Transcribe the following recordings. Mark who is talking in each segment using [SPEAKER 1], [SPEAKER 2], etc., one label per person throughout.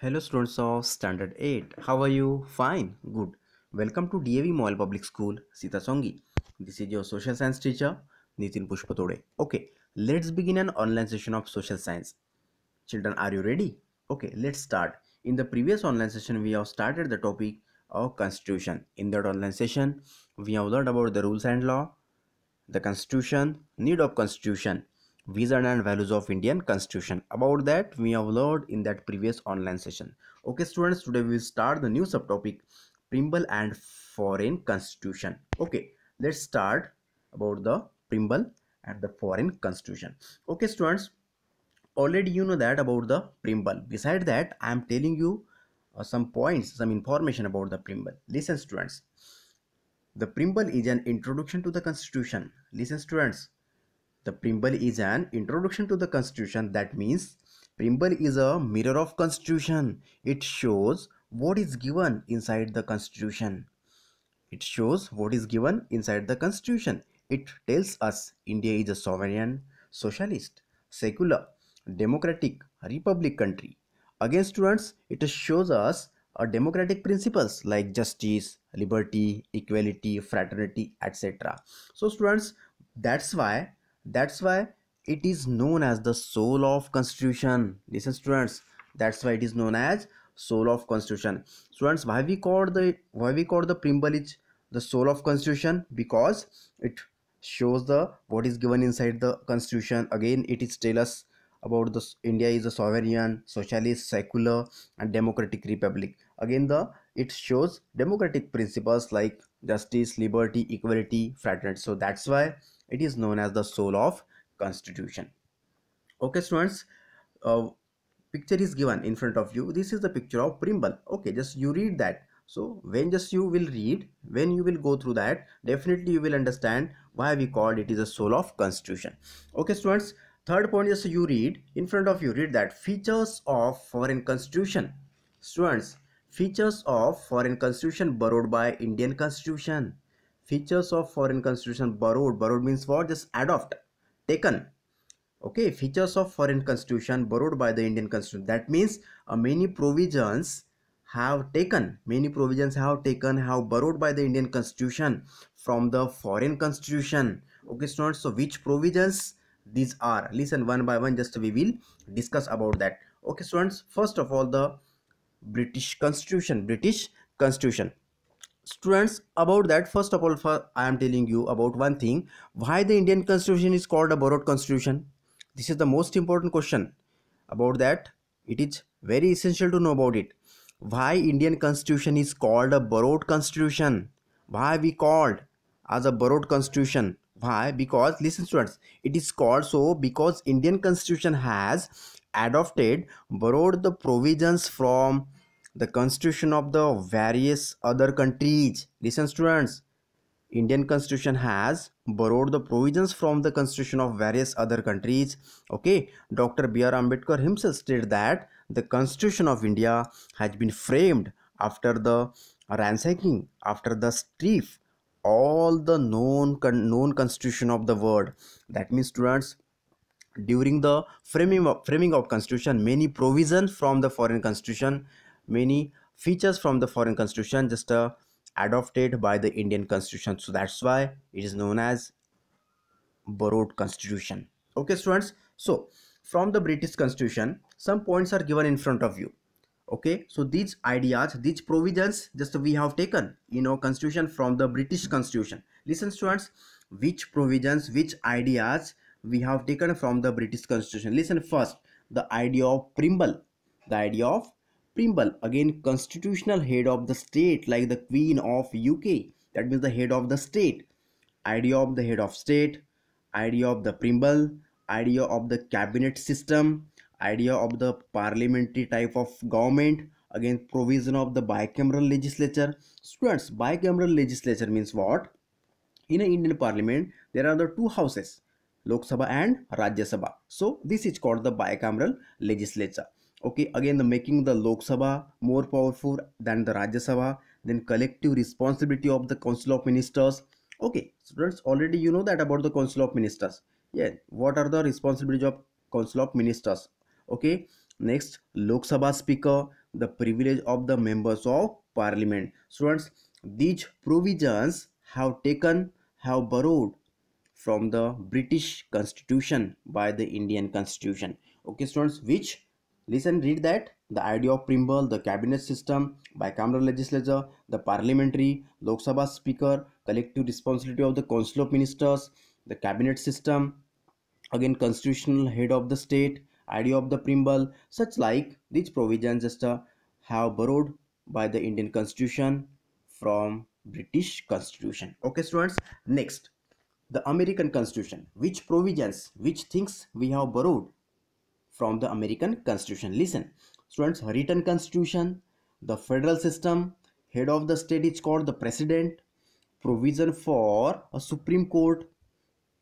[SPEAKER 1] Hello students of Standard 8. How are you? Fine. Good. Welcome to DAV Mall Public School, Sitasongi. This is your social science teacher, Nitin Pushpatode. Okay, let's begin an online session of social science. Children, are you ready? Okay, let's start. In the previous online session, we have started the topic of constitution. In that online session, we have learned about the rules and law, the constitution, need of constitution, vision and values of Indian constitution. About that we have learned in that previous online session. Okay students, today we will start the new subtopic, preamble and foreign constitution. Okay, let's start about the preamble and the foreign constitution. Okay students, already you know that about the preamble. Beside that I am telling you some points, some information about the preamble. Listen students, the preamble is an introduction to the constitution. Listen students, the preamble is an introduction to the constitution. That means preamble is a mirror of constitution. It shows what is given inside the constitution. It shows what is given inside the constitution. It tells us India is a sovereign, socialist, secular, democratic, republic country. Again students, it shows us democratic principles like justice, liberty, equality, fraternity, etc. So students, that's why that's why it is known as the soul of constitution. Listen students, that's why it is known as soul of constitution. Students, why we call the preamble is the soul of constitution? Because it shows the what is given inside the constitution. Again, it is tell us about the India is a sovereign, socialist, secular and democratic republic. Again, the it shows democratic principles like justice, liberty, equality, fraternity. So that's why it is known as the soul of constitution. Okay students, uh, picture is given in front of you. This is the picture of preamble. Okay, just you read that. So when just you will read, when you will go through that, definitely you will understand why we called it is a soul of constitution. Okay students, third point, just you read in front of you, read that features of foreign constitution. Students, features of foreign constitution borrowed by Indian constitution. Features of foreign constitution borrowed means what? Just adopt, taken. Okay, features of foreign constitution borrowed by the Indian constitution. That means many provisions have borrowed by the Indian constitution from the foreign constitution. Okay students, so which provisions these are? Listen one by one, just we will discuss about that. Okay students, first of all, the British constitution. Students, about that, first of all, I am telling you about one thing, why the Indian constitution is called a borrowed constitution. This is the most important question. About that, it is very essential to know about it. Why Indian constitution is called a borrowed constitution? Why we called as a borrowed constitution? Why? Because listen students, it is called so because Indian constitution has adopted, borrowed the provisions from the constitution of the various other countries. Listen students, Indian constitution has borrowed the provisions from the constitution of various other countries. Okay, Dr. B.R. Ambedkar himself stated that the constitution of India has been framed after the ransacking, after the strife, all the known constitution of the world. That means students, during the framing of constitution, many provisions from the foreign constitution, many features from the foreign constitution just adopted by the Indian constitution. So that's why it is known as borrowed constitution. Okay students, so from the British constitution, some points are given in front of you. Okay, so these ideas, these provisions just we have taken in our constitution from the British constitution. Listen students, which provisions, which ideas we have taken from the British constitution. Listen first, the idea of preamble. The idea of preamble, again, constitutional head of the state, like the Queen of UK, that means the head of the state. Idea of the head of state, idea of the preamble, idea of the cabinet system, idea of the parliamentary type of government, again provision of the bicameral legislature. Students, bicameral legislature means what? In an Indian parliament there are the two houses, Lok Sabha and Rajya Sabha. So this is called the bicameral legislature. Okay, again the making the Lok Sabha more powerful than the Rajya Sabha, then collective responsibility of the Council of Ministers. Okay, students, already you know that about the Council of Ministers. Yeah, what are the responsibilities of Council of Ministers? Okay, next, Lok Sabha Speaker, the privilege of the members of parliament. Students, these provisions have borrowed from the British Constitution by the Indian Constitution. Okay, students, which listen, read that the idea of preamble, the cabinet system, bicameral legislature, the parliamentary, Lok Sabha speaker, collective responsibility of the council of ministers, the cabinet system, again constitutional head of the state, idea of the preamble, such like these provisions just have borrowed by the Indian Constitution from British Constitution. Okay, students, next the American Constitution. Which provisions, which things we have borrowed from the American Constitution? Listen, students, written constitution, the federal system, head of the state is called the president, provision for a Supreme Court,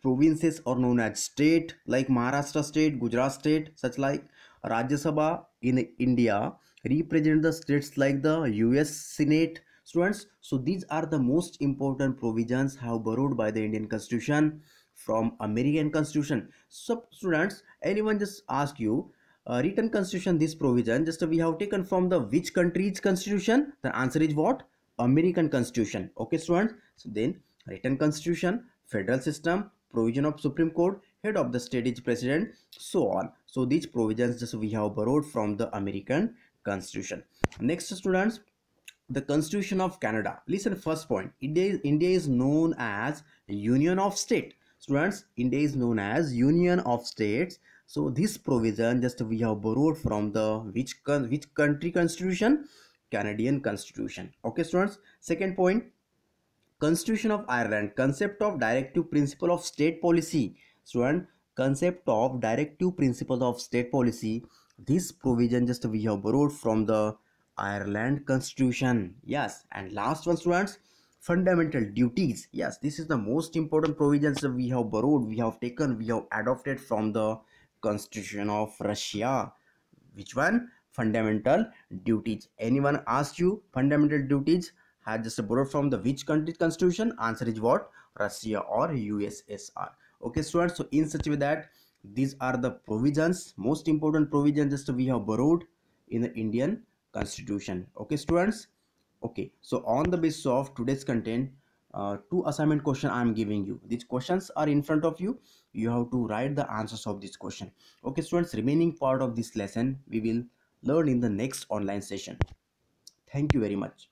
[SPEAKER 1] provinces are known as state like Maharashtra state, Gujarat state, such like Rajya Sabha in India represent the states like the US Senate. Students, so these are the most important provisions have borrowed by the Indian Constitution from American Constitution. So students, anyone just ask you written constitution, this provision just we have taken from the which country's constitution? The answer is what? American Constitution. Okay, students, so then written constitution, federal system, provision of Supreme Court, head of the state is president, so on. So these provisions just we have borrowed from the American Constitution. Next, students, the Constitution of Canada. Listen, first point, India is known as Union of State. Students, India is known as Union of States. So this provision just we have borrowed from the which country constitution? Canadian Constitution. Okay, students. Second point, Constitution of Ireland, concept of directive principle of state policy. Student, concept of directive principle of state policy. This provision just we have borrowed from the Ireland Constitution. Yes, and last one, students, fundamental duties. Yes, this is the most important provisions that we have borrowed, we have taken, we have adopted from the Constitution of Russia. Which one? Fundamental duties. Anyone asks you fundamental duties had just borrowed from the which country constitution? Answer is what? Russia or USSR. Okay, students, so in such a way that these are the provisions, most important provisions just we have borrowed in the Indian Constitution. Okay, students. Okay, so on the basis of today's content, two assignment question I am giving you. These questions are in front of you. You have to write the answers of this question. Okay, students, remaining part of this lesson we will learn in the next online session. Thank you very much.